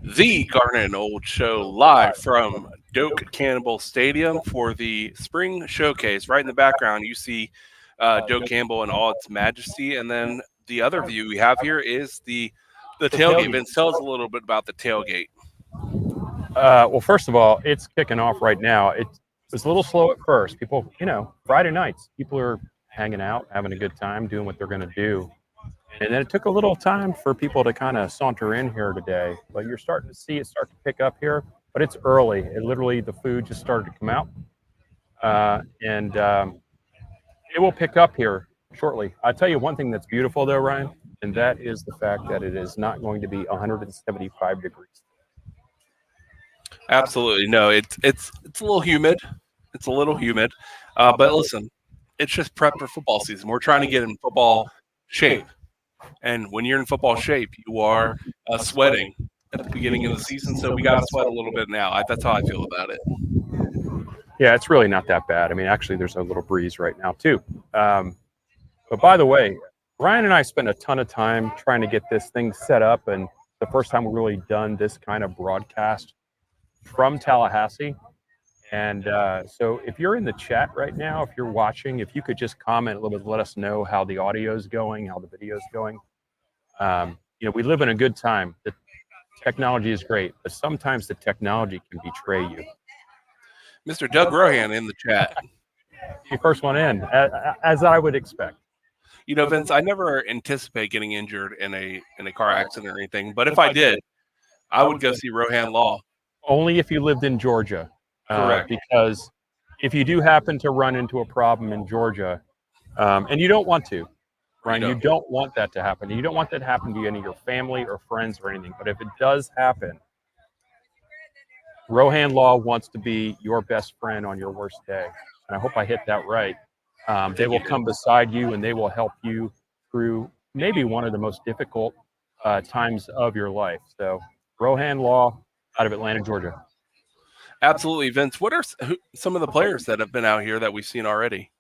The Garnet and Old Show live from Doak Campbell Stadium for the spring showcase. Right in the background, you see Doak Campbell in all its majesty, and then the other view we have here is the tailgate. Vince, tell us a little bit about the tailgate. Well, first of all, it's kicking off right now. It was a little slow at first. People, Friday nights, people are hanging out, having a good time, doing what they're going to do. And then it took a little time for people to kind of saunter in here today. But you're starting to see it start to pick up here. But it's early. Literally, the food just started to come out. And it will pick up here shortly. I'll tell you one thing that's beautiful, though, Ryan, and that is the fact that it is not going to be 175 degrees. Absolutely. No, it's a little humid. It's a little humid. But listen, it's just prep for football season. We're trying to get in football shape. And when you're in football shape, you are sweating at the beginning of the season. So we got to sweat a little bit now. That's how I feel about it. Yeah, it's really not that bad. I mean, actually, there's a little breeze right now, too. But by the way, Ryan and I spent a ton of time trying to get this thing set up. And the first time we've really done this kind of broadcast from Tallahassee. And so if you're in the chat right now, if you're watching, if you could just comment a little bit, let us know how the audio is going, how the video is going. We live in a good time. The technology is great, but sometimes the technology can betray you. Mr. Doug Rohan in the chat. The first one in, as I would expect. Vince, I never anticipate getting injured in a car accident or anything, but if I did, I would go see Rohan Law. Only if you lived in Georgia. Correct. Because if you do happen to run into a problem in Georgia, and you don't want to, Ryan, you don't want that to happen. You don't want that to happen to any of your family or friends or anything. But if it does happen, Rohan Law wants to be your best friend on your worst day. And I hope I hit that right. They will come beside you and they will help you through maybe one of the most difficult times of your life. So Rohan Law out of Atlanta, Georgia. Absolutely, Vince. What are some of the players that have been out here that we've seen already?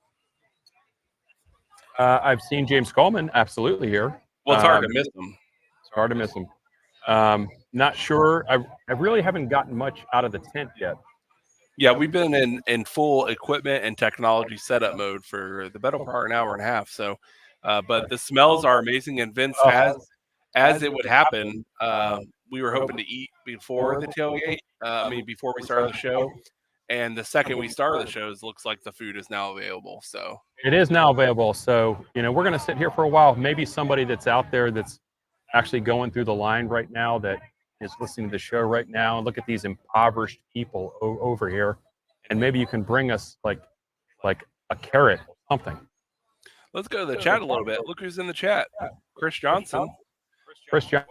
I've seen James Coleman absolutely here. Well, it's hard to miss him. It's hard to miss him. Not sure. I really haven't gotten much out of the tent yet. Yeah, we've been in full equipment and technology setup mode for the better part of an hour and a half. So, but the smells are amazing. And Vince has, as it would happen, we were hoping to eat before the tailgate. Before we started the show. And the second we started the shows, looks like the food is now available. So it is now available. So, we're going to sit here for a while. Maybe somebody that's out there that's actually going through the line right now that is listening to the show right now and look at these impoverished people over here. And maybe you can bring us like a carrot or something. Let's go to the chat a little bit. Look who's in the chat. Chris Johnson. Chris Johnson.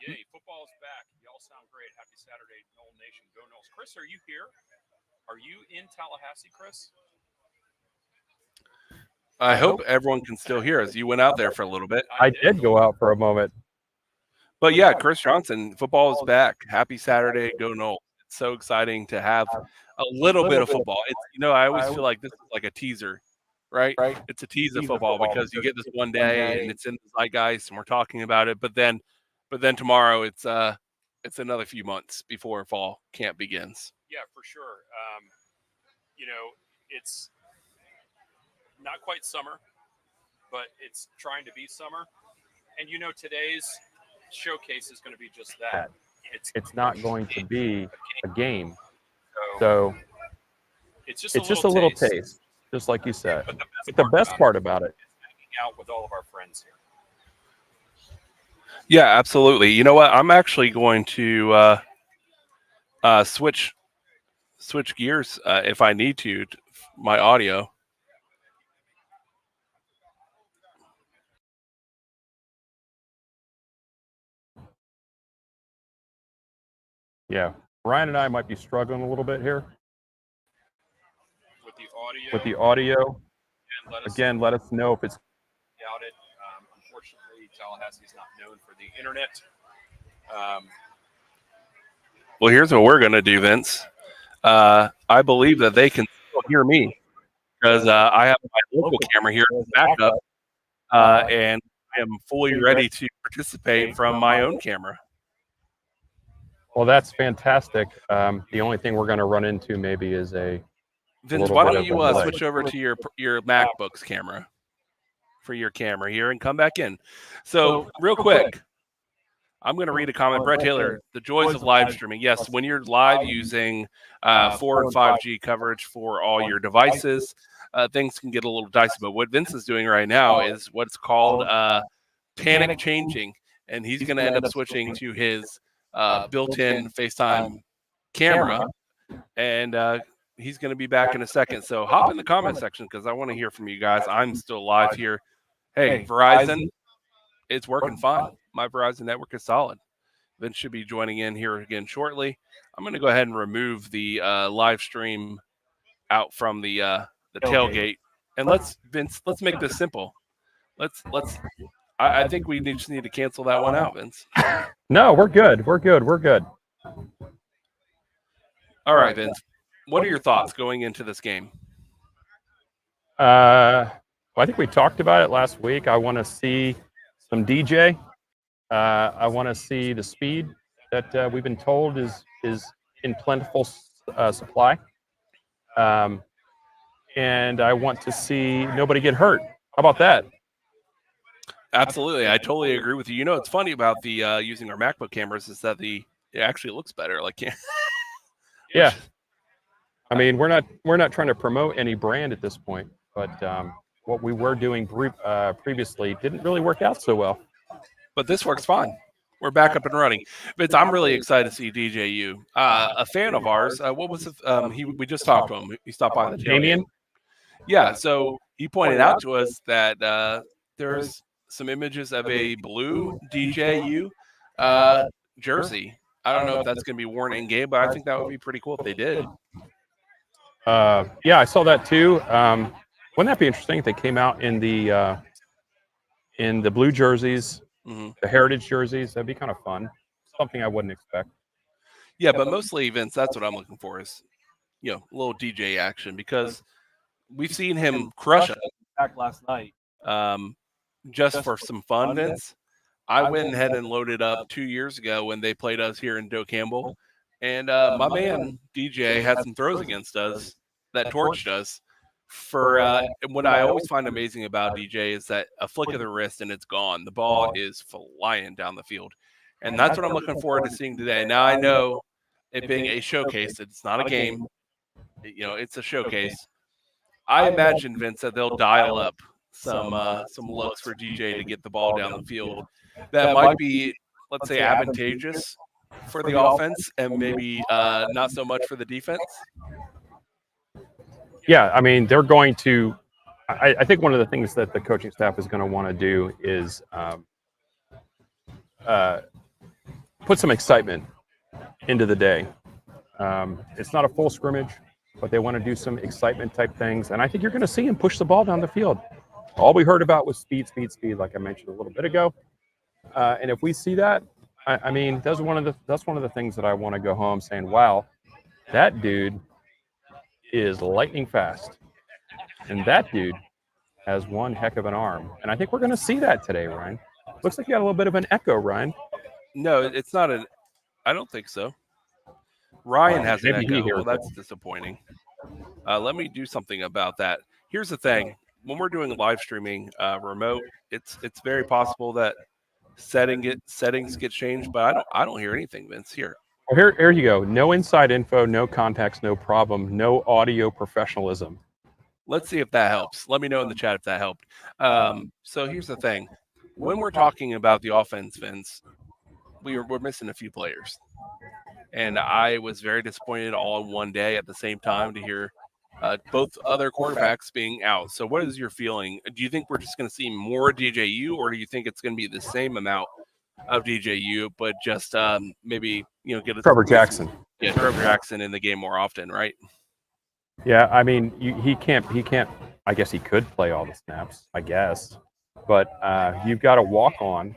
Yay, football is back. Y'all sound great. Happy Saturday, Nole Nation. Go Noles. Chris, are you here? Are you in Tallahassee, Chris? I hope everyone can still hear us. You went out there for a little bit. I did go out for a moment. But yeah, Chris Johnson, football is back. Happy Saturday, go Noles. It's so exciting to have a little bit of football. It's, I always feel like this is like a teaser, right? It's a tease of football because you get this one day and it's in the zeitgeist and we're talking about it. But then tomorrow it's another few months before fall camp begins. Yeah, for sure. It's not quite summer, but it's trying to be summer. And today's showcase is going to be just that. It's not going to be a game. So it's just a little taste, just like you said. But the best part about it is hanging out with all of our friends here. Yeah, absolutely. You know what? I'm actually going to switch gears if I need to my audio. Yeah, Ryan and I might be struggling a little bit here with the audio. And let us know if it's outed. Unfortunately, Tallahassee is not known for the internet. Well, here's what we're going to do, Vince. I believe that they can still hear me because I have my local camera here as backup, and I am fully ready to participate from my own camera. Well, that's fantastic. The only thing we're going to run into maybe is Vince, why don't you switch over to your MacBook's camera for your camera here and come back in. So real quick, I'm going to read a comment. Brett Taylor, the joys of live streaming. Yes, when you're live using 4 and 5G coverage for all your devices, things can get a little dicey. But what Vince is doing right now is what's called panic changing, and he's going to end up switching to his built-in FaceTime camera, and he's going to be back in a second. So hop in the comment section because I want to hear from you guys. I'm still live here. Hey, Verizon, it's working fine. My Verizon network is solid. Vince should be joining in here again shortly. I'm going to go ahead and remove the live stream out from the tailgate, and let's make this simple. I think we just need to cancel that one out, Vince. No, we're good. We're good. All right, Vince. What are your thoughts going into this game? Well, I think we talked about it last week. I want to see some DJ. I want to see the speed that we've been told is in plentiful supply. And I want to see nobody get hurt. How about that? Absolutely. I totally agree with you. You know, it's funny about the using our MacBook cameras is that it actually looks better. Like, yeah. I mean, we're not trying to promote any brand at this point, but what we were doing previously didn't really work out so well. But this works fine. We're back up and running. Vince, I'm really excited to see DJU. A fan of ours. What was it? We just talked to him. He stopped by the Damien. Yeah. So he pointed out to us that there's some images of a blue DJU jersey. I don't know if that's going to be worn in game, but I think that would be pretty cool if they did. Yeah, I saw that too. Wouldn't that be interesting if they came out in the blue jerseys, the heritage jerseys? That'd be kind of fun. Something I wouldn't expect. Yeah, but mostly, Vince, that's what I'm looking for is, a little DJ action because we've seen him crush it back last night. Just for some fun, Vince. I went ahead and loaded up 2 years ago when they played us here in Doak Campbell, and my man DJ had some throws against us that torched us. For what I always find amazing about DJ is that a flick of the wrist and it's gone. The ball is flying down the field, and that's what I'm looking forward to seeing today. Now I know it being a showcase, it's not a game. It's a showcase. I imagine, Vince, that they'll dial up some looks for DJ to get the ball down the field. That might be, let's say, advantageous for the offense and maybe not so much for the defense. Yeah, I mean, they're going to – I think one of the things that the coaching staff is going to want to do is put some excitement into the day. It's not a full scrimmage, but they want to do some excitement-type things. And I think you're going to see him push the ball down the field. All we heard about was speed, like I mentioned a little bit ago. And if we see that, I mean, that's one of the things that I want to go home saying, wow, that dude is lightning fast. And that dude has one heck of an arm. And I think we're going to see that today, Ryan. Looks like you got a little bit of an echo, Ryan. No, it's not I don't think so. Ryan has an echo. Well, that's disappointing. Let me do something about that. Here's the thing. When we're doing live streaming remote, it's very possible that settings get changed, but I don't hear anything, Vince. Here you go. No inside info, no contacts, no problem, no audio professionalism. Let's see if that helps. Let me know in the chat if that helped. So here's the thing. When we're talking about the offense, Vince, we're missing a few players. And I was very disappointed all in one day at the same time to hear both other quarterbacks being out. So what is your feeling? Do you think we're just going to see more DJU, or do you think it's going to be the same amount of DJU, but just maybe get a Trevor Jackson? Yeah, Trevor Jackson in the game more often, right? Yeah, I mean, he can't. I guess he could play all the snaps, I guess, but you've got a walk-on.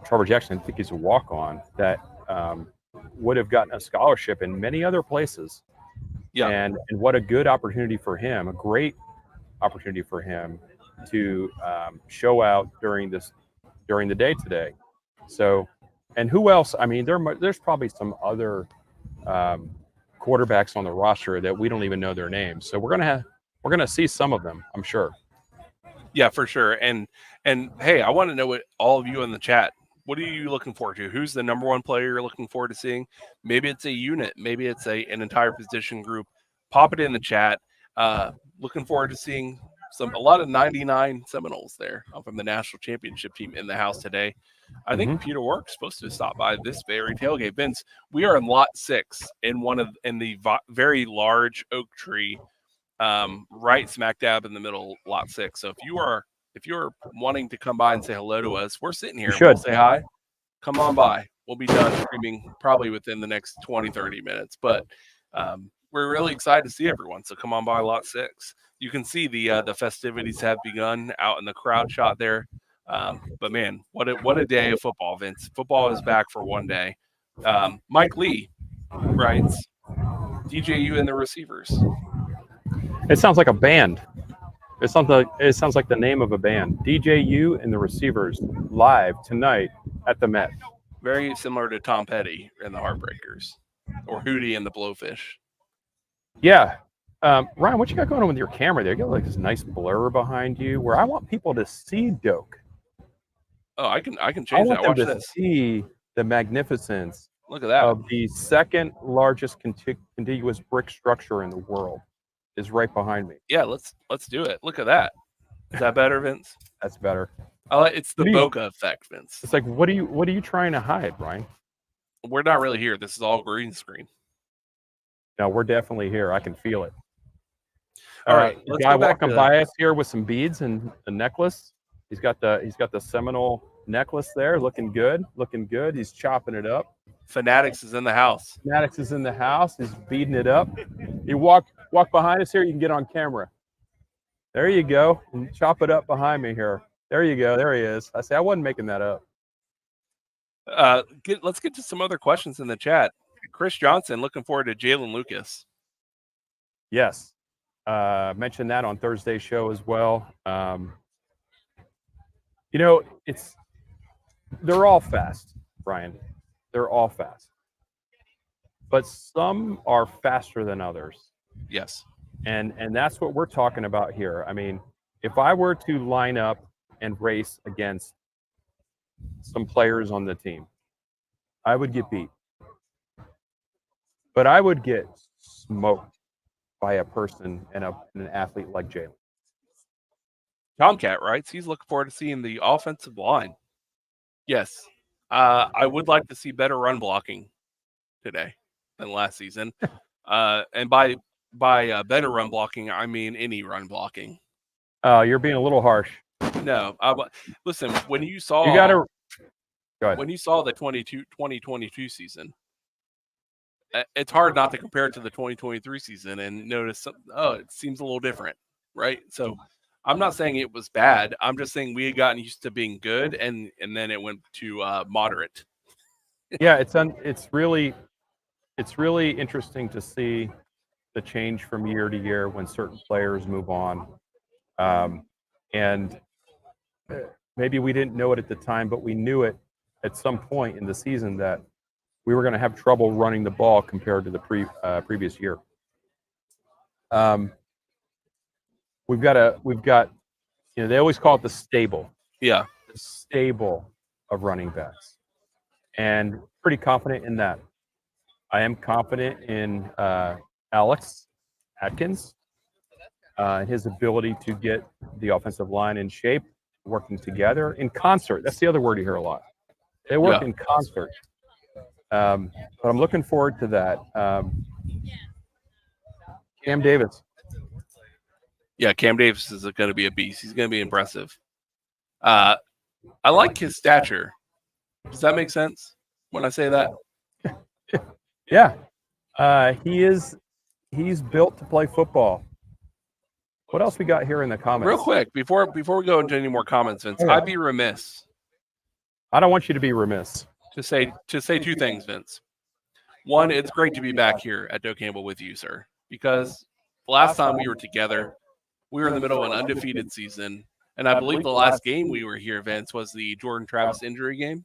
Trevor Jackson, I think he's a walk-on that would have gotten a scholarship in many other places. Yeah, and what a good opportunity for him, a great opportunity for him to show out during this during the day today. So, and who else? I mean, there's probably some other quarterbacks on the roster that we don't even know their names. So we're gonna see some of them, I'm sure. Yeah, for sure. And hey, I want to know what all of you in the chat. What are you looking forward to? Who's the number one player you're looking forward to seeing? Maybe it's a unit. Maybe it's an entire position group. Pop it in the chat. Looking forward to seeing a lot of 99 Seminoles there from the national championship team in the house today. I think Peter Work's supposed to stop by this very tailgate. Vince, we are in lot 6 in the very large oak tree, right smack dab in the middle, lot 6. So if you're wanting to come by and say hello to us, we're sitting here. We'll say hi. Come on by. We'll be done streaming probably within the next 20, 30 minutes. But we're really excited to see everyone. So come on by lot 6. You can see the festivities have begun out in the crowd shot there. But man, what a day of football, Vince. Football is back for one day. Mike Lee writes, DJU and the receivers. It sounds like a band. It sounds like the name of a band. DJU and the Receivers live tonight at the Met. Very similar to Tom Petty and the Heartbreakers, or Hootie and the Blowfish. Yeah. Ryan, what you got going on with your camera there? You got like this nice blur behind you where I want people to see Doak. Oh, I can change that. Watch this. See the magnificence. Look at that. Of the second largest contiguous brick structure in the world is right behind me. Yeah, let's do it. Look at that. Is that better, Vince? That's better. It's the bokeh effect, Vince. It's like, what are you trying to hide, Ryan? We're not really here. This is all green screen. No, we're definitely here. I can feel it. All right, the guy walking by us here with some beads and a necklace. He's got the Seminole necklace there, looking good. He's chopping it up. Fanatics is in the house. He's beating it up. You walk behind us here. You can get on camera. There you go. And chop it up behind me here. There you go. There he is. I wasn't making that up. Let's get to some other questions in the chat. Chris Johnson, looking forward to Jalen Lucas. Yes. Mentioned that on Thursday's show as well. They're all fast, Brian. They're all fast. But some are faster than others. Yes. And that's what we're talking about here. I mean, if I were to line up and race against some players on the team, I would get beat. But I would get smoked by a person and an athlete like Jalen. Tomcat writes, he's looking forward to seeing the offensive line. Yes. I would like to see better run blocking today than last season. And by better run blocking, I mean any run blocking. You're being a little harsh. No. Listen, when you saw when you saw the 2022 season, it's hard not to compare it to the 2023 season and notice, it seems a little different, right? So I'm not saying it was bad. I'm just saying we had gotten used to being good, and then it went to moderate. Yeah, it's really interesting to see the change from year to year when certain players move on, and maybe we didn't know it at the time, but we knew it at some point in the season that we were going to have trouble running the ball compared to the previous year. We've got, they always call it the stable. Yeah. The stable of running backs. And pretty confident in that. I am confident in Alex Atkins and his ability to get the offensive line in shape, working together in concert. That's the other word you hear a lot. They work in concert. But I'm looking forward to that. Cam Davis. Yeah, Cam Davis is going to be a beast. He's going to be impressive. I like his stature. Does that make sense when I say that? Yeah. He's built to play football. What else we got here in the comments? Real quick, before we go into any more comments, Vince, I'd be remiss. I don't want you to be remiss. To say two things, Vince. One, it's great to be back here at Doak Campbell with you, sir, because last time we were together, we were in the middle of an undefeated season. And I believe the last game we were here, Vince, was the Jordan Travis injury game.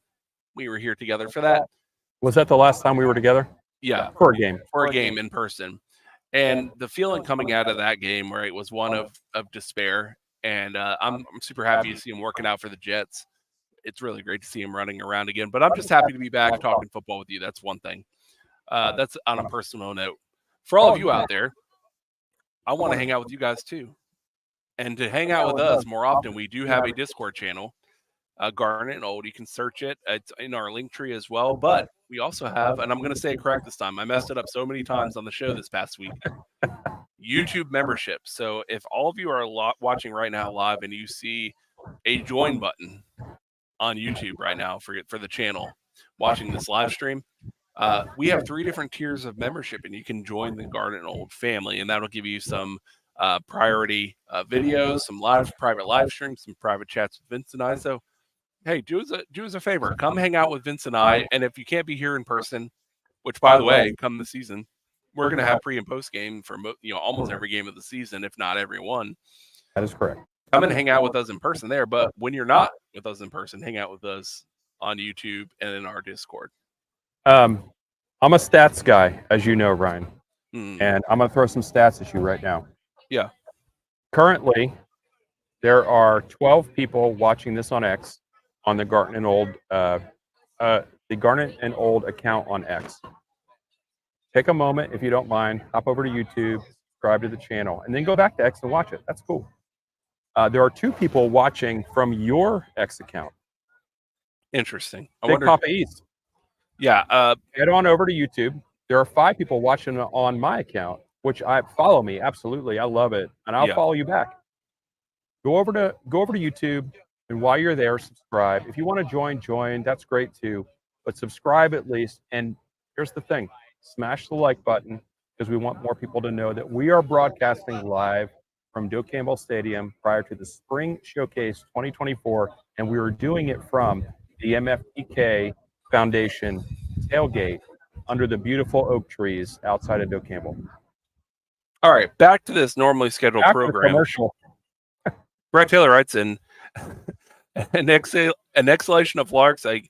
We were here together for that. Was that the last time we were together? Yeah. For a game. For a game in person. And the feeling coming out of that game, right, was one of despair. And I'm super happy to see him working out for the Jets. It's really great to see him running around again. But I'm just happy to be back talking football with you. That's one thing. That's on a personal note. For all of you out there, I want to hang out with you guys too. And to hang out with us more often, we do have a Discord channel, Garnet and Old. You can search it. It's in our link tree as well. But we also have, and I'm going to say it correct this time, I messed it up so many times on the show this past week, YouTube membership. So if all of you are watching right now live and you see a join button on YouTube right now for the channel watching this live stream, we have 3 different tiers of membership, and you can join the Garnet and Old family, and that'll give you some priority videos, some private live streams, some private chats with Vince and I. So, hey, do us a favor. Come hang out with Vince and I. And if you can't be here in person, which, by the way, come the season, we're going to have pre and post game for almost every game of the season, if not every one. That is correct. Come and hang out with us in person there. But when you're not with us in person, hang out with us on YouTube and in our Discord. I'm a stats guy, as you know, Ryan. And I'm going to throw some stats at you right now. Yeah. Currently, there are 12 people watching this on X, on the Garnet and Old, account on X. Take a moment, if you don't mind, hop over to YouTube, subscribe to the channel, and then go back to X and watch it. That's cool. There are 2 people watching from your X account. Interesting. Big Papa East. Yeah. Head on over to YouTube. There are 5 people watching on my account, which follow me. Absolutely. I love it. And I'll follow you back. Go over to YouTube, and while you're there, subscribe. If you want to join. That's great too. But subscribe at least. And here's the thing. Smash the like button, because we want more people to know that we are broadcasting live from Doak Campbell Stadium prior to the Spring Showcase 2024. And we are doing it from the MFPK Foundation tailgate under the beautiful oak trees outside of Doak Campbell. All right, back to this normally scheduled program. Commercial. Brett Taylor writes in an exhalation of larks, a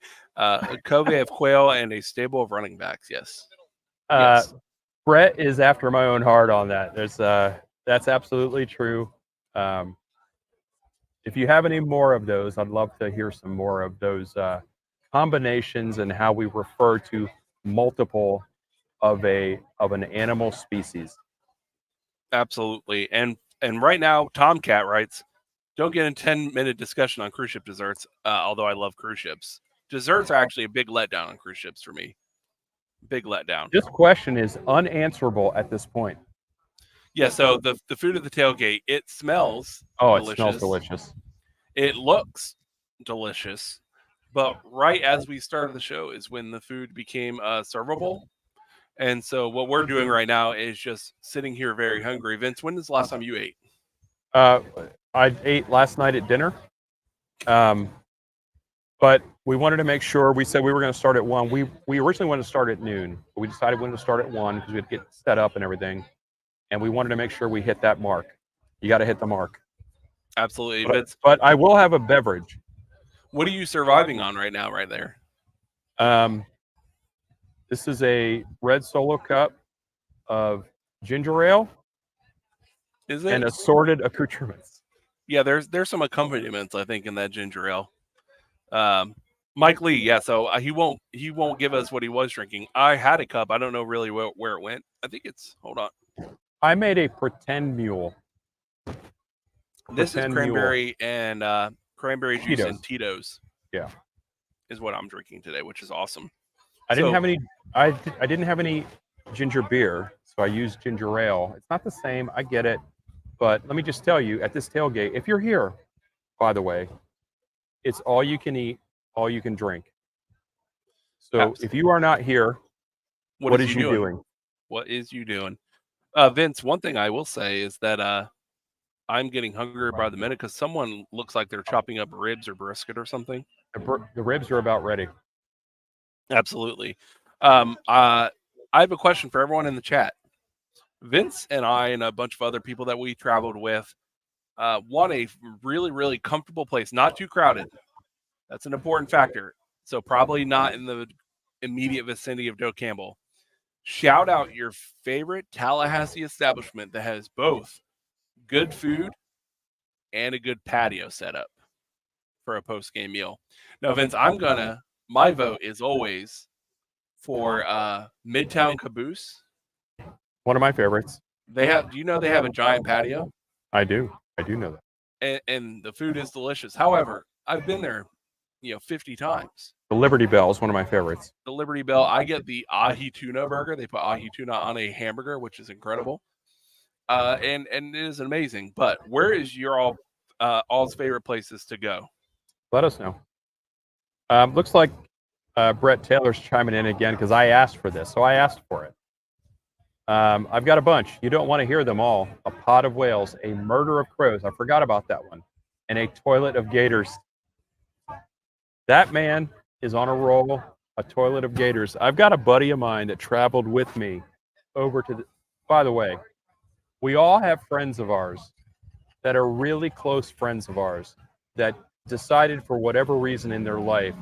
covey of quail, and a stable of running backs. Yes. Yes. Brett is after my own heart on that. That's absolutely true. If you have any more of those, I'd love to hear some more of those combinations and how we refer to multiple of an animal species. Absolutely. And right now, Tomcat writes, don't get a 10-minute discussion on cruise ship desserts, although I love cruise ships. Desserts are actually a big letdown on cruise ships for me. Big letdown. This question is unanswerable at this point. Yeah, so the food at the tailgate, it smells delicious. It smells delicious. It looks delicious. But right as we started the show is when the food became servable. And so what we're doing right now is just sitting here very hungry. Vince, when was the last time you ate? I ate last night at dinner. But we wanted to make sure, we said we were going to start at 1. We originally wanted to start at noon, but we decided we wanted to start at 1 because we had to get set up and everything. And we wanted to make sure we hit that mark. You got to hit the mark. Absolutely. But I will have a beverage. What are you surviving on right now, right there? This is a red Solo cup of ginger ale. Is it? And assorted accoutrements. Yeah, there's some accompaniments, I think, in that ginger ale. Mike Lee, yeah. So he won't give us what he was drinking. I had a cup. I don't know really where it went. I think it's. Hold on. I made a pretend mule. This is cranberry and cranberry juice and Tito's. Yeah, is what I'm drinking today, which is awesome. I didn't have any. I didn't have any ginger beer, so I used ginger ale. It's not the same. I get it, but let me just tell you, at this tailgate, if you're here, by the way, it's all you can eat, all you can drink. So absolutely. If you are not here, what is you doing? What is you doing? Vince, one thing I will say is that I'm getting hungrier by the minute because someone looks like they're chopping up ribs or brisket or something. The ribs are about ready. Absolutely. I have a question for everyone in the chat. Vince and I and a bunch of other people that we traveled with want a really, really comfortable place, not too crowded. That's an important factor. So probably not in the immediate vicinity of Doak Campbell. Shout out your favorite Tallahassee establishment that has both good food and a good patio setup for a post-game meal. Now, Vince, my vote is always for Midtown Caboose. One of my favorites. Do you know they have a giant patio? I do know that. And the food is delicious. However, I've been there, 50 times. The Liberty Bell is one of my favorites. The Liberty Bell, I get the ahi tuna burger. They put ahi tuna on a hamburger, which is incredible. And it is amazing. But where is your all's favorite places to go? Let us know. Looks like Brett Taylor's chiming in again because I asked for this, so I asked for it. I've got a bunch. You don't want to hear them all. A pot of whales, a murder of crows. I forgot about that one. And a toilet of gators. That man is on a roll. A toilet of gators. I've got a buddy of mine that traveled with me over to by the way, we all have friends of ours that are really close friends of ours that decided for whatever reason in their life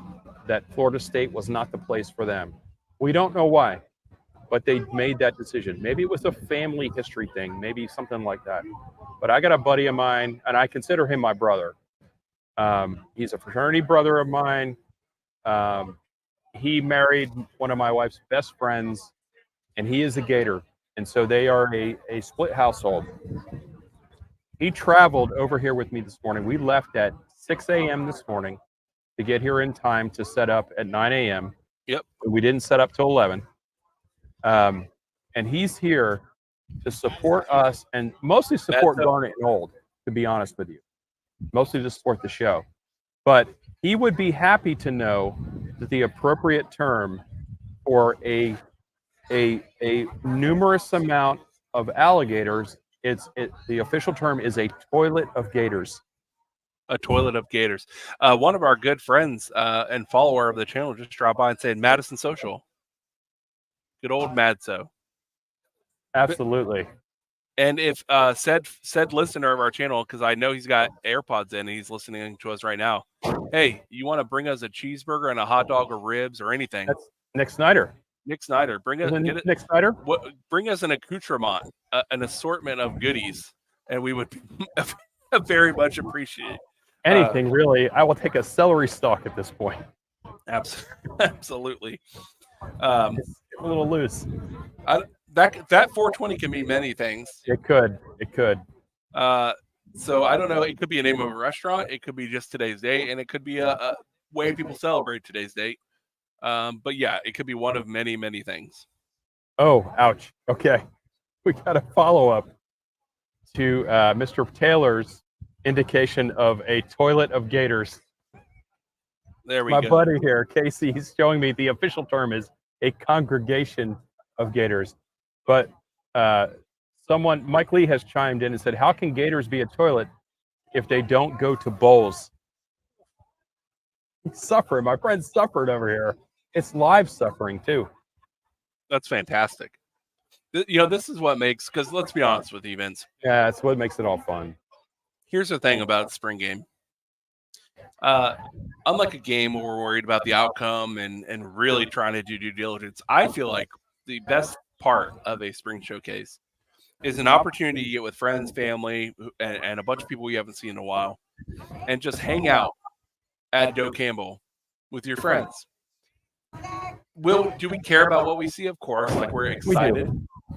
that Florida State was not the place for them. We don't know why, but they made that decision. Maybe it was a family history thing, maybe something like that. But I got a buddy of mine, and I consider him my brother. He's a fraternity brother of mine. He married one of my wife's best friends, and he is a Gator. And so they are a split household. He traveled over here with me this morning. We left at 6 a.m. this morning to get here in time to set up at 9 a.m. Yep. We didn't set up till 11. And he's here to support us and mostly support Garnet and Old, to be honest with you. Mostly to support the show. But he would be happy to know that the appropriate term for a numerous amount of alligators, the official term is a toilet of gators. A toilet of gators. One of our good friends and follower of the channel just dropped by and said Madison Social. Good old Madso. Absolutely. And if said listener of our channel, because I know he's got AirPods in and he's listening to us right now. Hey, you want to bring us a cheeseburger and a hot dog or ribs or anything? That's Nick Snyder. Nick Snyder, bring us Nick Snyder. Bring us an accoutrement, an assortment of goodies, and we would very much appreciate anything. Really, I will take a celery stalk at this point. Absolutely. It's a little loose. That 420 can mean many things. It could. So I don't know. It could be a name of a restaurant. It could be just today's date, and it could be a way people celebrate today's date. But yeah, it could be one of many, many things. Oh, ouch. Okay. We got a follow-up to Mr. Taylor's indication of a toilet of gators. There we go. My buddy here, Casey, he's showing me the official term is a congregation of gators. But Mike Lee has chimed in and said, how can gators be a toilet if they don't go to bowls? He's suffering. My friend's suffered over here. It's live suffering too. That's fantastic. This is what makes, because let's be honest with you, Vince. Yeah, it's what makes it all fun. Here's the thing about spring game. Unlike a game where we're worried about the outcome and really trying to do due diligence, I feel like the best part of a spring showcase is an opportunity to get with friends, family, and a bunch of people we haven't seen in a while, and just hang out at Doak Campbell with your friends. Do we care about what we see? Of course, like we're excited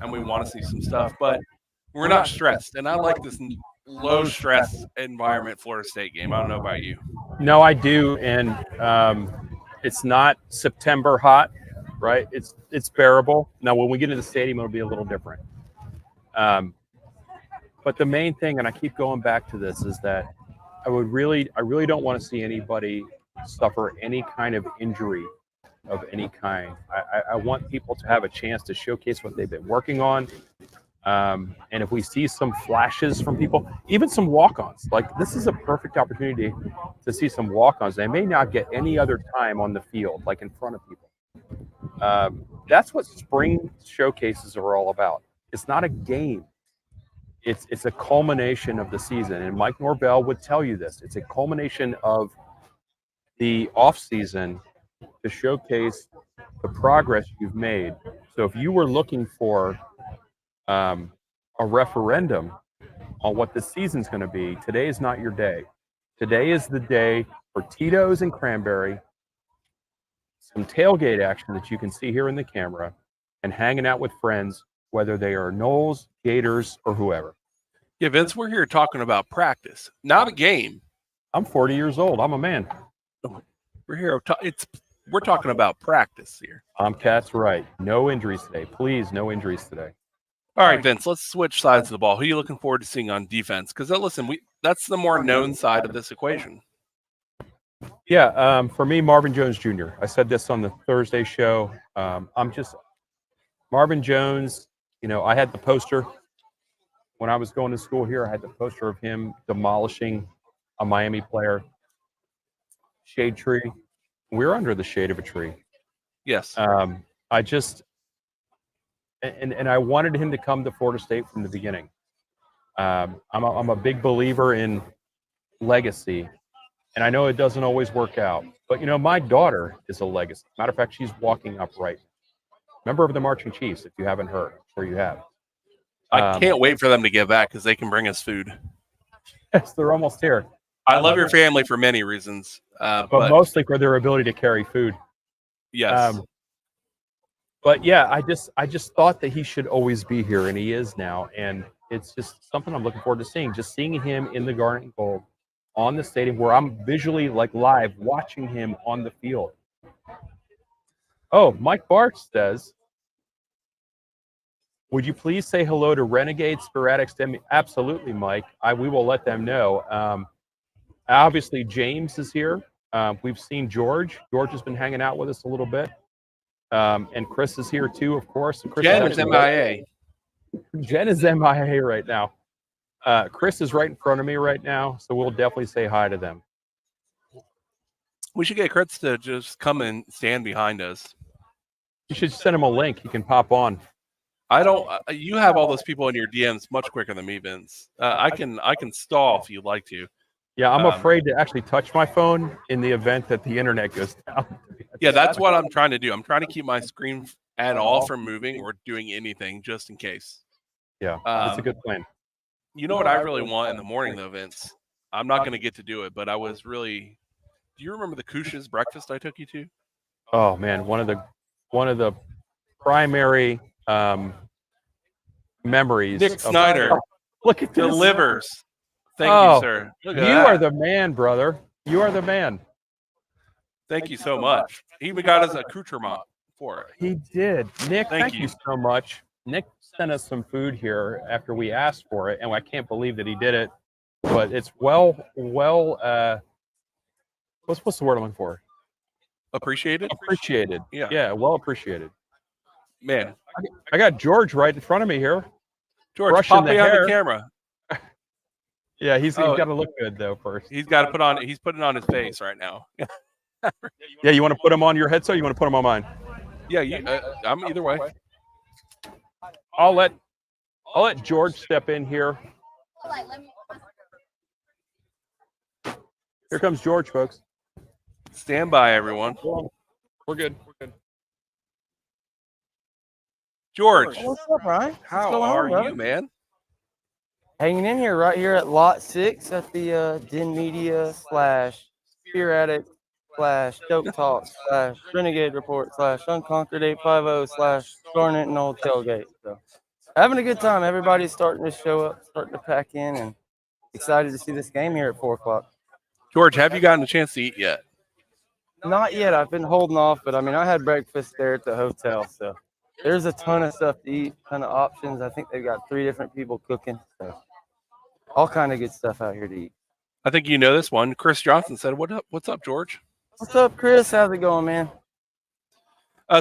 and we want to see some stuff, but we're not stressed. And I like this low stress environment Florida State game. I don't know about you. No, I do. And it's not September hot, right? It's bearable. Now, when we get into the stadium, it'll be a little different. But the main thing, and I keep going back to this, is that I really don't want to see anybody suffer any kind of injury of any kind. I want people to have a chance to showcase what they've been working on. And if we see some flashes from people, even some walk-ons, like this is a perfect opportunity to see some walk-ons. They may not get any other time on the field, like in front of people. That's what spring showcases are all about. It's not a game. it's a culmination of the season. And Mike Norvell would tell you this. It's a culmination of the offseason to showcase the progress you've made. So if you were looking for a referendum on what the season's going to be, today is not your day. Today is the day for Tito's and cranberry, some tailgate action that you can see here in the camera, and hanging out with friends, whether they are Noles, Gators, or whoever. Yeah, Vince, we're here talking about practice, not a game. I'm 40 years old. I'm a man. We're here. We're talking about practice here. Cat's right. No injuries today. Please, no injuries today. All right, Vince, let's switch sides of the ball. Who are you looking forward to seeing on defense? Because, listen, that's the more known side of this equation. Yeah, for me, Marvin Jones Jr. I said this on the Thursday show. Marvin Jones, I had the poster. When I was going to school here, I had the poster of him demolishing a Miami player. Shade tree. We were under the shade of a tree. Yes. And I wanted him to come to Florida State from the beginning. I'm a big believer in legacy, and I know it doesn't always work out. But my daughter is a legacy. Matter of fact, she's walking up right. Member of the Marching Chiefs, if you haven't heard, or you have. I can't wait for them to get back because they can bring us food. Yes, they're almost here. I love your family for many reasons, but mostly for their ability to carry food. Yes. But yeah, I just thought that he should always be here, and he is now. And it's just something I'm looking forward to seeing. Just seeing him in the Garnet and Gold on the stadium where I'm visually live watching him on the field. Oh, Mike Bartz says, would you please say hello to Renegade Sporadic STEM? Absolutely, Mike. We will let them know. Obviously, James is here. We've seen George. George has been hanging out with us a little bit. And Chris is here too, of course. Jen is MIA. Jen is MIA right now. Chris is right in front of me right now, so we'll definitely say hi to them. We should get Chris to just come and stand behind us. You should send him a link. He can pop on. I don't. You have all those people in your DMs much quicker than me, Vince. I can stall if you'd like to. Yeah, I'm afraid to actually touch my phone in the event that the internet goes down. Yeah, that's what I'm trying to do. I'm trying to keep my screen at all from moving or doing anything just in case. Yeah, that's a good plan. You know what I really want in the morning, though, Vince? I'm not going to get to do it, but I was really. Do you remember the Kush's breakfast I took you to? Oh man, one of the primary memories. Nick Snyder. Look at this. Delivers. Thank you, sir. Look at that. Are the man, brother. You are the man. Thank you so much. He even got us accoutrement for it. He did. Nick, thank you you so much. Nick sent us some food here after we asked for it, and I can't believe that he did it. But it's well. What's the word I'm looking for? Appreciated? Appreciated. Yeah. Yeah, well appreciated. Man. I got George right in front of me here. George, pop me on the camera. Yeah, he's got to look good though first. He's got to put on. He's putting it on his face right now. Yeah, you want to put him on your headset? Or you want to put him on mine? Yeah, I'm either way. I'll let George step in here. Here comes George, folks. Stand by, everyone. We're good. George, what's up, Ryan? how are you, man? Hanging in here right here at Lot 6 at the Den Media / Spear Addict / Doak Talk / Renegade Report / Unconquered 850 / Garnet and Old Tailgate. So having a good time. Everybody's starting to show up, starting to pack in, and excited to see this game here at 4 o'clock. George, have you gotten a chance to eat yet? Not yet. I've been holding off, but I mean, I had breakfast there at the hotel, so there's a ton of stuff to eat, ton of options. I think they've got 3 different people cooking, so all kind of good stuff out here to eat. I think you know this one. Chris Johnson said, "What's up, George?" What's up, Chris? How's it going, man?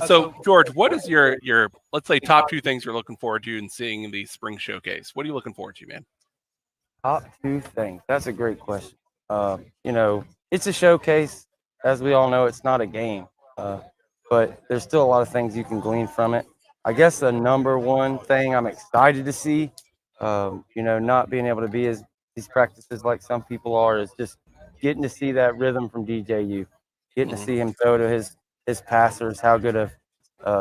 So, George, what is your let's say top 2 things you're looking forward to in seeing in the spring showcase? What are you looking forward to, man? Top 2 things. That's a great question. It's a showcase. As we all know, it's not a game, but there's still a lot of things you can glean from it. I guess the number one thing I'm excited to see not being able to be as these practices like some people are, is just getting to see that rhythm from DJU, getting to see him throw to his passers, how good of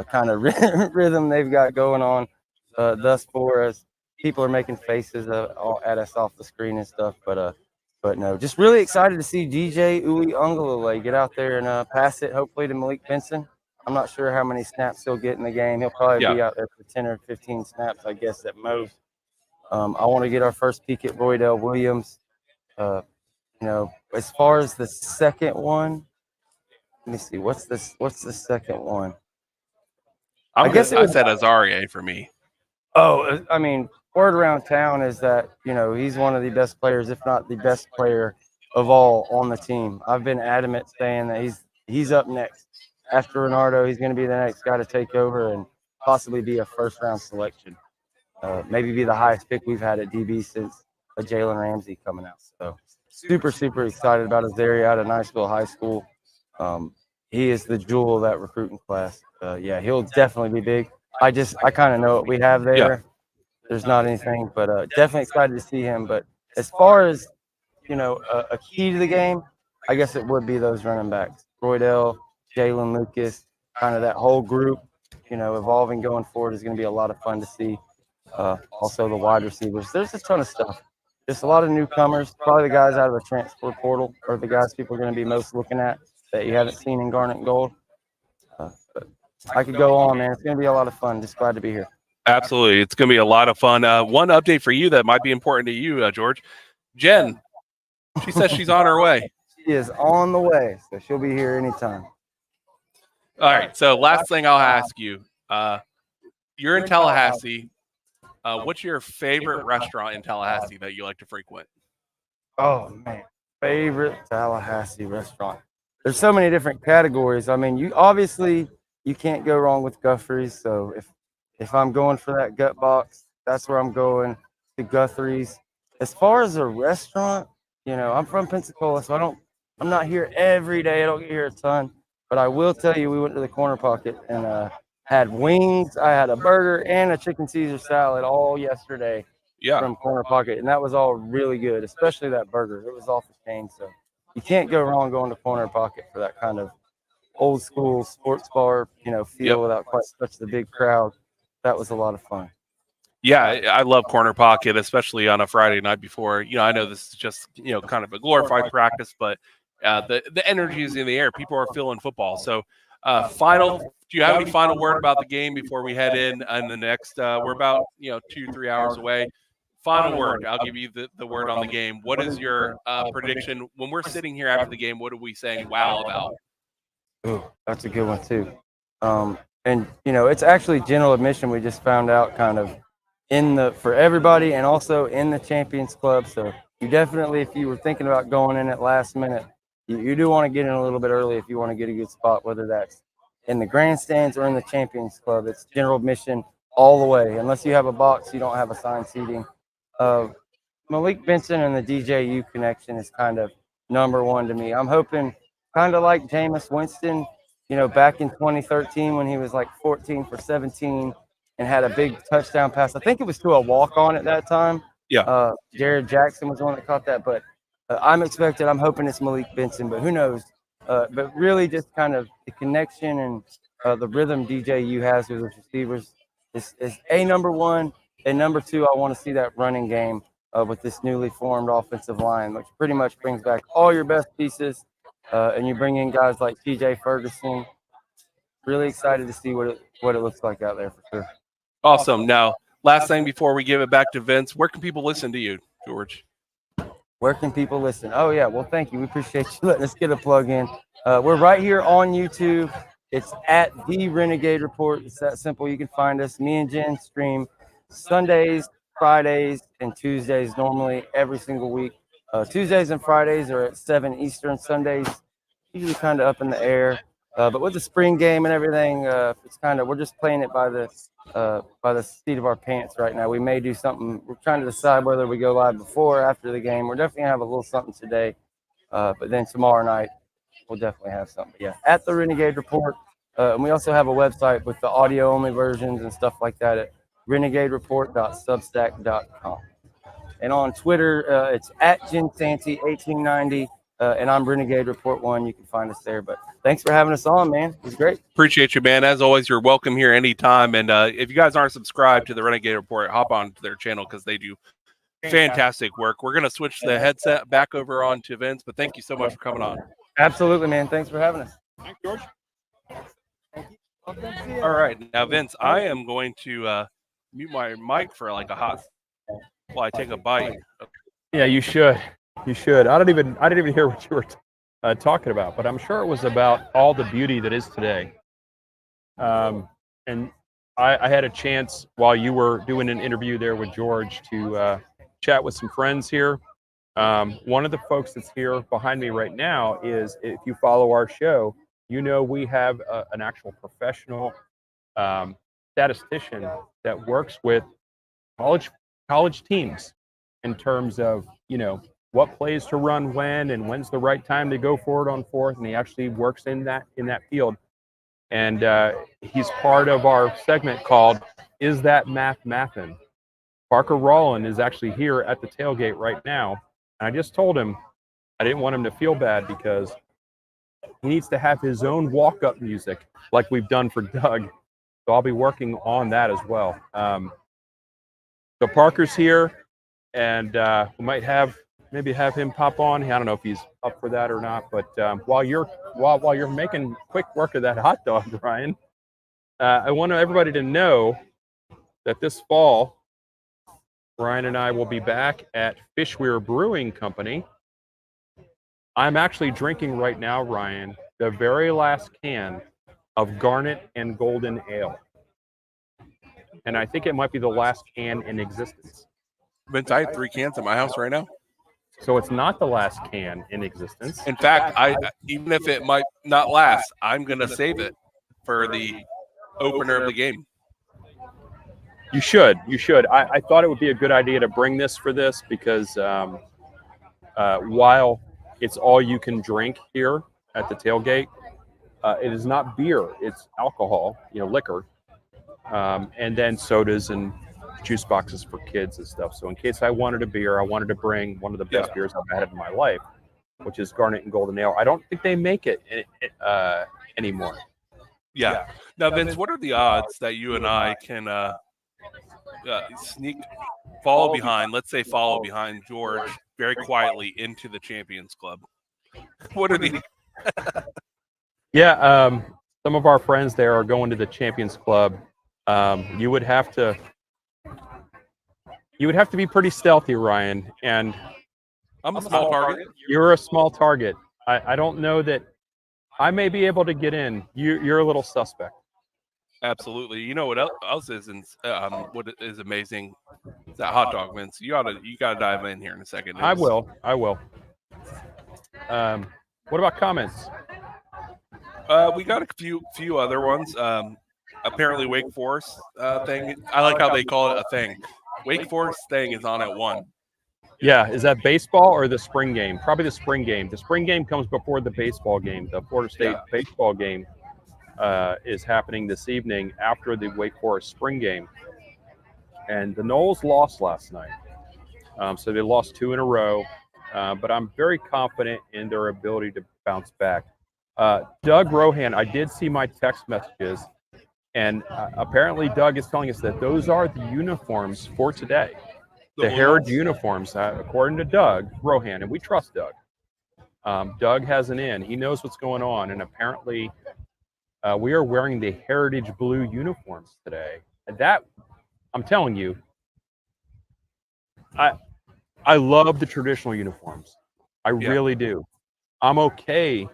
kind of rhythm they've got going on thus far, as people are making faces at us off the screen and stuff. But no, just really excited to see DJ Uli Ungalale get out there and pass it, hopefully, to Malik Benson. I'm not sure how many snaps he'll get in the game. He'll probably be out there for 10 or 15 snaps, I guess, at most. I want to get our first peek at Roydell Williams. As far as the second one, let me see. What's the second one? I said Azaria for me. Oh, I mean, word around town is that, he's one of the best players, if not the best player of all on the team. I've been adamant saying that he's up next. After Renardo, he's going to be the next guy to take over and possibly be a first-round selection. Maybe be the highest pick we've had at DB since Jalen Ramsey coming out. So super, super excited about Azaria out of Niceville High School. He is the jewel of that recruiting class. He'll definitely be big. I kind of know what we have there. Yeah. There's not anything, but definitely excited to see him. But as far as, a key to the game, I guess it would be those running backs. Roydell, Jalen Lucas, kind of that whole group, evolving going forward is going to be a lot of fun to see. Also the wide receivers. There's a ton of stuff. Just a lot of newcomers, probably the guys out of the transfer portal are the guys people are going to be most looking at that you haven't seen in Garnet and Gold. But I could go on, man. It's going to be a lot of fun. Just glad to be here. Absolutely. It's going to be a lot of fun. One update for you that might be important to you, George. Jen, she says she's on her way. She is on the way, so she'll be here anytime. All right. So last thing I'll ask you. You're in Tallahassee. What's your favorite restaurant in Tallahassee that you like to frequent? Oh, man. Favorite Tallahassee restaurant. There's so many different categories. I mean, you can't go wrong with Guthrie's. So if I'm going for that gut box, that's where I'm going, to Guthrie's. As far as a restaurant, I'm from Pensacola, so I'm not here every day. I don't get here a ton. But I will tell you, we went to the Corner Pocket and had wings. I had a burger and a chicken Caesar salad all yesterday from Corner Pocket, and that was all really good, especially that burger. It was off the chain, so you can't go wrong going to Corner Pocket for that kind of old school sports bar, feel without quite such the big crowd. That was a lot of fun. Yeah, I love Corner Pocket, especially on a Friday night before. I know this is just, kind of a glorified practice, but the energy is in the air. People are feeling football. So do you have any final word about the game before we head in the next, we're about, 2-3 hours away. Final word. I'll give you the word on the game. What is your prediction? When we're sitting here after the game, what are we saying wow about? Ooh, that's a good one too. And it's actually general admission. We just found out kind of for everybody and also in the Champions Club. So you definitely, if you were thinking about going in at last minute, you do want to get in a little bit early if you want to get a good spot, whether that's in the grandstands or in the Champions Club. It's general admission all the way. Unless you have a box, you don't have assigned seating. Malik Benson and the DJU connection is kind of number one to me. I'm hoping, kind of like Jameis Winston, back in 2013 when he was like 14 for 17 and had a big touchdown pass. I think it was to a walk-on at that time. Yeah. Jared Jackson was the one that caught that, but I'm hoping it's Malik Benson, but who knows? But really just kind of the connection and the rhythm DJU has with his receivers is number one. And number two, I want to see that running game with this newly formed offensive line, which pretty much brings back all your best pieces. And you bring in guys like TJ Ferguson. Really excited to see what it looks like out there for sure. Awesome. Now, last thing before we give it back to Vince, where can people listen to you, George? Where can people listen? Oh, yeah. Well, thank you. We appreciate you letting us get a plug in. We're right here on YouTube. It's at The Renegade Report. It's that simple. You can find us. Me and Jen stream Sundays, Fridays, and Tuesdays normally every single week. Tuesdays and Fridays are at 7 Eastern. Sundays usually kind of up in the air. But with the spring game and everything, it's kind of, we're just playing it by the seat of our pants right now. We may do something. We're trying to decide whether we go live before or after the game. We're definitely gonna have a little something today, but then tomorrow night we'll definitely have something. But yeah, at the Renegade Report, and we also have a website with the audio only versions and stuff like that at renegadereport.substack.com. And on Twitter, it's at JimSanty1890, and I'm Renegade Report 1. You can find us there. But thanks for having us on, man. It was great. Appreciate you, man. As always, you're welcome here anytime. And if you guys aren't subscribed to the Renegade Report, hop on to their channel because they do fantastic work. We're going to switch the headset back over on to Vince, but thank you so much for coming on. Absolutely, man. Thanks for having us. Thanks, George. All right. Now, Vince, I am going to mute my mic for like a hot while I take a bite. Yeah, you should. You should. I didn't even hear what you were talking about, but I'm sure it was about all the beauty that is today. And I had a chance while you were doing an interview there with George to chat with some friends here. One of the folks that's here behind me right now is, if you follow our show, you know we have an actual professional statistician that works with college teams in terms of, what plays to run when and when's the right time to go for it on fourth. And he actually works in that field. And he's part of our segment called Is That Math Mathin'? Parker Rollin is actually here at the tailgate right now. And I just told him I didn't want him to feel bad because he needs to have his own walk-up music like we've done for Doug. So I'll be working on that as well. So Parker's here, and we might maybe have him pop on. I don't know if he's up for that or not. But while you're making quick work of that hot dog, Ryan, I want everybody to know that this fall, Ryan and I will be back at Fishweir Brewing Company. I'm actually drinking right now, Ryan, the very last can of Garnet and Golden Ale. And I think it might be the last can in existence. Vince, I have 3 cans at my house right now. So it's not the last can in existence. In fact, even if it might not last, I'm going to save it for the opener of the game. You should. I thought it would be a good idea to bring this for this because while it's all you can drink here at the tailgate, it is not beer. It's alcohol, liquor, and then sodas and juice boxes for kids and stuff. So in case I wanted a beer, I wanted to bring one of the best beers I've had in my life, which is Garnet and Golden Ale. I don't think they make it anymore. Yeah. Now, Vince, what are the odds that you and I can follow behind George very quietly into the Champions Club? What are the Yeah, some of our friends there are going to the Champions Club. You would have to be pretty stealthy, Ryan, and I'm a small target. You're a small target. I don't know that I may be able to get in. You're a little suspect. Absolutely. You know what else is what is amazing? It's that hot dog, Vince. You gotta dive in here in a second. I will. What about comments? We got a few other ones. Apparently, Wake Forest thing. I like how they call it a thing. Wake Forest thing is on at 1. Yeah, is that baseball or the spring game? Probably the spring game. The spring game comes before the baseball game. The Florida State baseball game is happening this evening after the Wake Forest spring game. And the Noles lost last night. So they lost 2 in a row. But I'm very confident in their ability to bounce back. Doug Rohan, I did see my text messages. And apparently Doug is telling us that those are the uniforms for today. The heritage uniforms, according to Doug Rohan, and we trust Doug. Doug has an in. He knows what's going on. And apparently we are wearing the heritage blue uniforms today. And that, I'm telling you, I love the traditional uniforms. I really do. I'm okay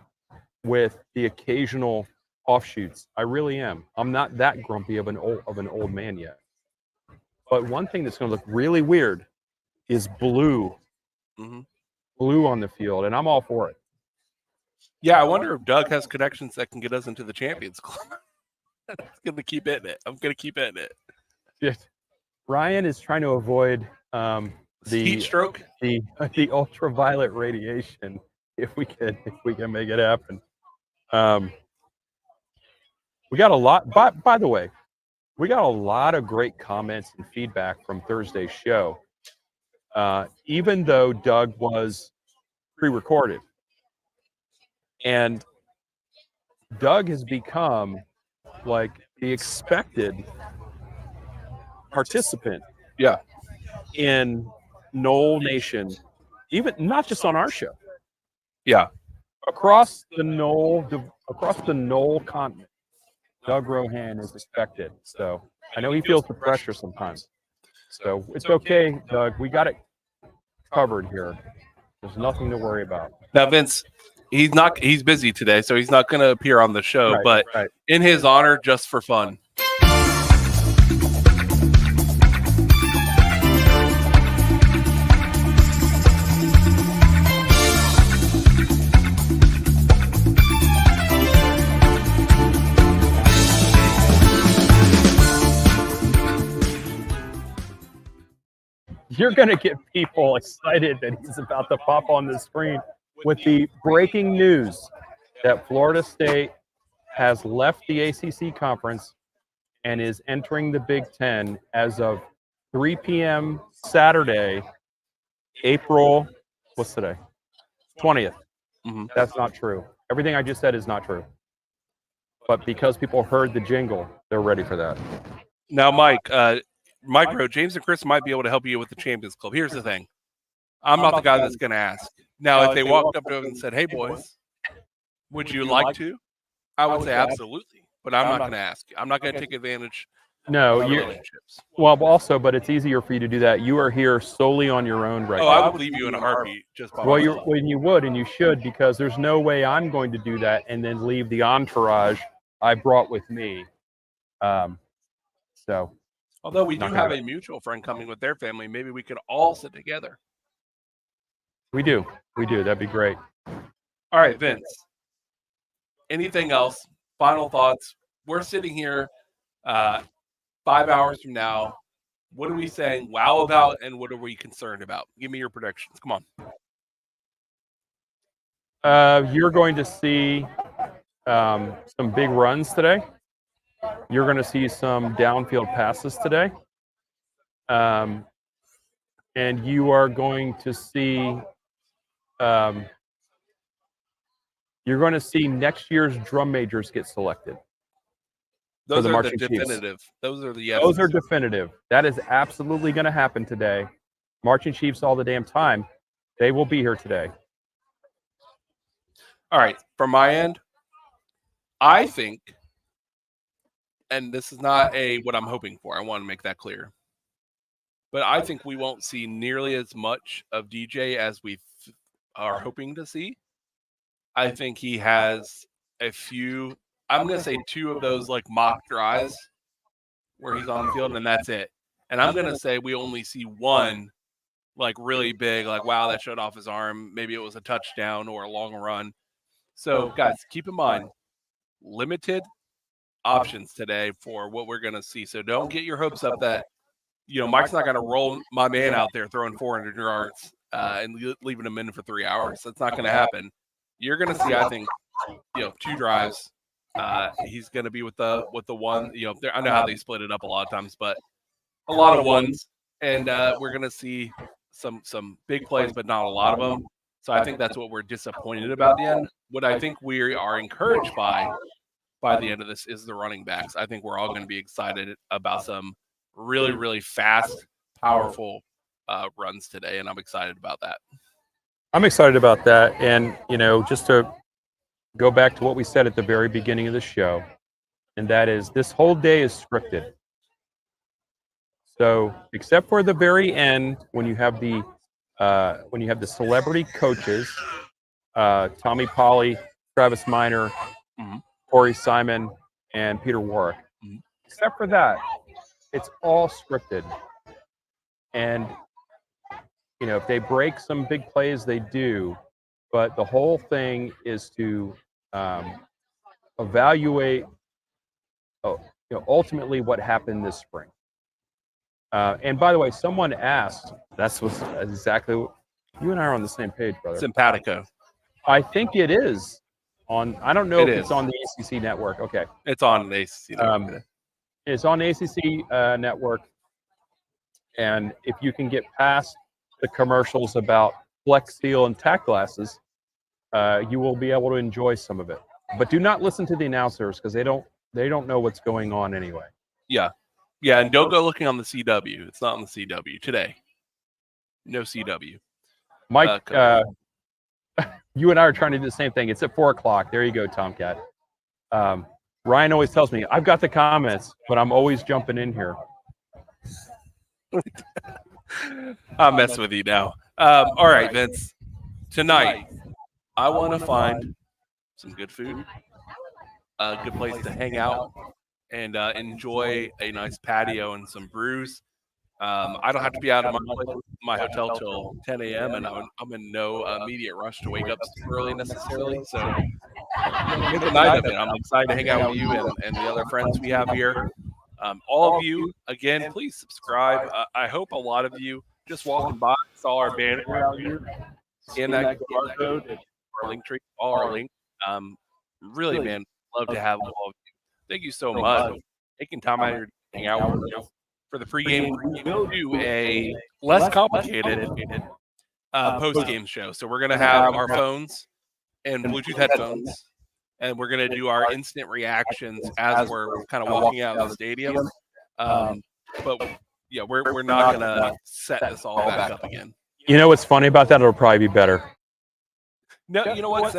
with the occasional offshoots. I really am. I'm not that grumpy of an old man yet. But one thing that's going to look really weird is blue. Mm-hmm. Blue on the field, and I'm all for it. Yeah, I wonder if Doug has connections that can get us into the Champions Club. I'm going to keep hitting it. Just, Ryan is trying to avoid the heat stroke, the ultraviolet radiation. If we can make it happen. We got a lot. By the way, we got a lot of great comments and feedback from Thursday's show, even though Doug was pre-recorded. And Doug has become like the expected participant in Nole Nation, even not just on our show. Yeah. Across the Nole continent, Doug Rohan is expected. So I know he feels the pressure sometimes. So it's okay, Doug. We got it covered here. There's nothing to worry about. Now, Vince, he's busy today, so he's not going to appear on the show, but in his honor, just for fun. You're going to get people excited that he's about to pop on the screen with the breaking news that Florida State has left the ACC conference and is entering the Big Ten as of 3 p.m. Saturday, April, what's today? 20th. Mm-hmm. That's not true. Everything I just said is not true. But because people heard the jingle, they're ready for that. Now, Mike, Bro, James and Chris might be able to help you with the Champions Club. Here's the thing. I'm not the guy that's going to ask. Now, if they walked up to him and said, hey, boys, would you like to? I would say absolutely. But I'm not going to ask. I'm not going to take advantage of relationships. Well, also, but it's easier for you to do that. You are here solely on your own right now. I would leave you in a heartbeat. Just by myself. You would, and you should, because there's no way I'm going to do that and then leave the entourage I brought with me. Although we do have a mutual friend coming with their family, maybe we could all sit together. We do. That'd be great. All right, Vince. Anything else? Final thoughts? We're sitting here 5 hours from now. What are we saying wow about, and what are we concerned about? Give me your predictions. Come on. You're going to see some big runs today. You're going to see some downfield passes today. And you are going to see next year's drum majors get selected. Those are the definitive. Chiefs. Those are definitive. That is absolutely going to happen today. Marching Chiefs all the damn time. They will be here today. All right. From my end, I think, and this is not what I'm hoping for. I want to make that clear. But I think we won't see nearly as much of DJ as we are hoping to see. I think he has a few, I'm going to say 2 of those like mock drives where he's on the field, and that's it. And I'm going to say we only see 1 like really big, like, wow, that showed off his arm. Maybe it was a touchdown or a long run. So, guys, keep in mind, limited options today for what we're going to see. So don't get your hopes up that, Mike's not going to roll my man out there throwing 400 yards and leaving him in for 3 hours. That's not going to happen. You're going to see, I think, 2 drives. He's going to be with the one. I know how they split it up a lot of times, but a lot of ones. And we're going to see some big plays, but not a lot of them. So I think that's what we're disappointed about the end. What I think we are encouraged by the end of this is the running backs. I think we're all going to be excited about some really, really fast, powerful runs today, and I'm excited about that. I'm excited about that. And, just to go back to what we said at the very beginning of the show, and that is this whole day is scripted. So except for the very end, when you have the celebrity coaches, Tommy Polly, Travis Minor, Corey Simon, and Peter Warwick. Except for that, it's all scripted. And, if they break some big plays, they do. But the whole thing is to evaluate, ultimately what happened this spring. And by the way, someone asked, that's exactly what, you and I are on the same page, brother. Simpatico. I think it is. I don't know if it's on the ACC network. Okay. It's on the ACC network. It's on the ACC network. And if you can get past the commercials about Flex Steel and tack glasses, you will be able to enjoy some of it. But do not listen to the announcers because they don't know what's going on anyway. Yeah, and don't go looking on the CW. It's not on the CW today. No CW. Mike, you and I are trying to do the same thing. It's at 4:00. There you go, Tomcat. Ryan always tells me I've got the comments, but I'm always jumping in here. I'll mess with you now. All right, Vince. Tonight, I want to find some good food, a good place to hang out, and enjoy a nice patio and some brews. I don't have to be out of my hotel till 10 a.m. and I'm in no immediate rush to wake up early necessarily. So make a night of it. I'm excited to hang out with you and the other friends we have here. All of you, again, please subscribe. I hope a lot of you just walking by saw our banner out here, scan that QR code, and our link tree, all our links. Really, man, love to have all of you. Thank you so much for taking time out here to hang out with us. For the pregame, we'll do a less complicated post-game show. So we're going to have our phones and Bluetooth headphones, and we're going to do our instant reactions as we're kind of walking out of the stadium. But yeah, we're not going to set this all back up again. You know what's funny about that? It'll probably be better. No, you know what?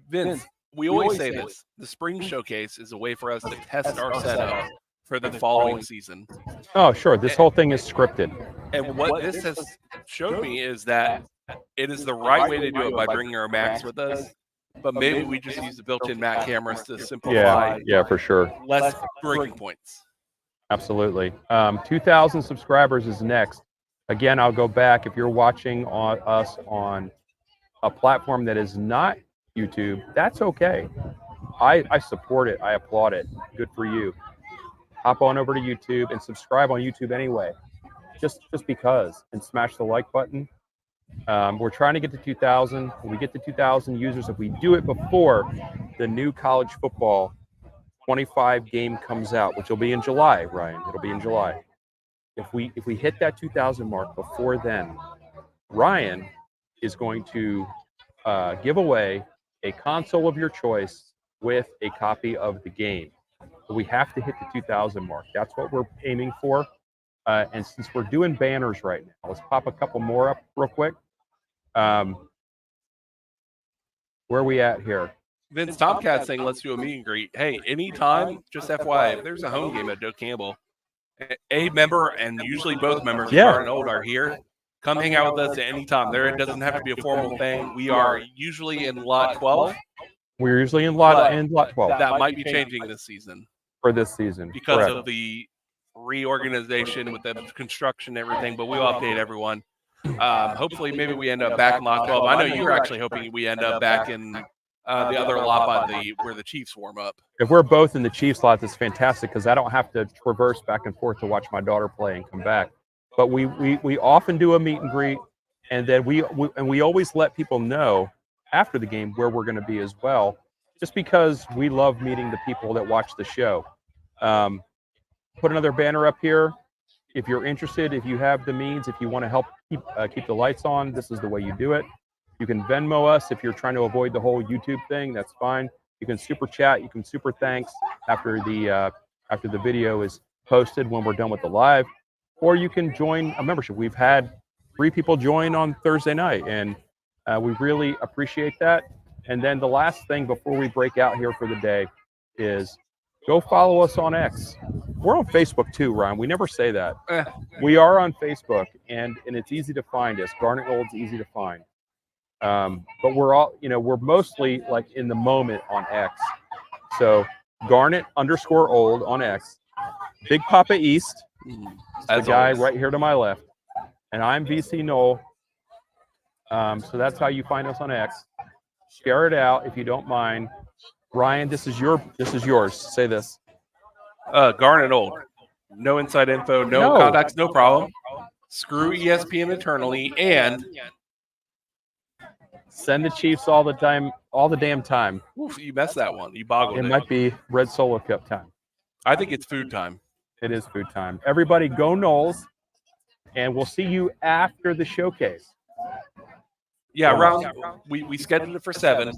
Vince, we always say this. The spring showcase is a way for us to test our setup for the following season. Oh, sure. This whole thing is scripted. And what this has showed me is that it is the right way to do it by bringing our Macs with us. But maybe we just use the built-in Mac cameras to simplify. Yeah, for sure. Less breaking points. Absolutely. 2,000 subscribers is next. Again, I'll go back. If you're watching us on a platform that is not YouTube, that's okay. I support it. I applaud it. Good for you. Hop on over to YouTube and subscribe on YouTube anyway, just because, and smash the like button. We're trying to get to 2,000. When we get to 2,000 users, if we do it before the new college football 25 game comes out, which will be in July, Ryan. It'll be in July. If we hit that 2,000 mark before then, Ryan is going to give away a console of your choice with a copy of the game. But we have to hit the 2,000 mark. That's what we're aiming for. And since we're doing banners right now, let's pop a couple more up real quick. Where are we at here? Vince Tomcat saying, let's do a meet and greet. Hey, anytime, just FYI, if there's a home game at Doak Campbell, a member and usually both members of Art and Old are here. Come hang out with us at any time. It doesn't have to be a formal thing. We are usually in lot 12. We're usually in lot 12. That might be changing this season. For this season. Because of the reorganization with the construction and everything, but we'll update everyone. Hopefully, maybe we end up back in lot 12. I know you were actually hoping we end up back in the other lot by where the Chiefs warm up. If we're both in the Chiefs lot, that's fantastic because I don't have to traverse back and forth to watch my daughter play and come back. But we often do a meet and greet, and then we always let people know after the game where we're going to be as well, just because we love meeting the people that watch the show. Put another banner up here. If you're interested, if you have the means, if you want to help keep the lights on, this is the way you do it. You can Venmo us if you're trying to avoid the whole YouTube thing. That's fine. You can super chat. You can super thanks after the video is posted when we're done with the live, or you can join a membership. We've had 3 people join on Thursday night, and we really appreciate that. And then the last thing before we break out here for the day is go follow us on X. We're on Facebook too, Ryan. We never say that. We are on Facebook, and it's easy to find us. Garnet Old's easy to find. But we're mostly like in the moment on X. So Garnet_Old on X. Big Papa East, the guy right here to my left. And I'm VC Noel. So that's how you find us on X. Share it out if you don't mind. Ryan, this is yours. Say this. Garnet Old. No inside info, no contacts, no problem. Screw ESPN eternally, and send the Chiefs all the time, all the damn time. Oof, you messed that one. You boggled it. It might be Red Solo Cup time. I think it's food time. It is food time. Everybody go Noles, and we'll see you after the showcase. Yeah, Wow. we scheduled it for 7,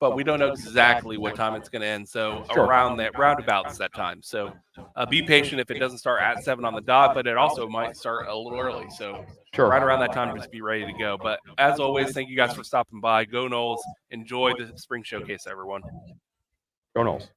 but we don't know exactly what time it's going to end. So Sure. around that roundabouts that time. So be patient if it doesn't start at 7 on the dot, but it also might start a little early. So Sure. right around that time, just be ready to go. But as always, thank you guys for stopping by. Go Noles. Enjoy the spring showcase, everyone. Go Noles.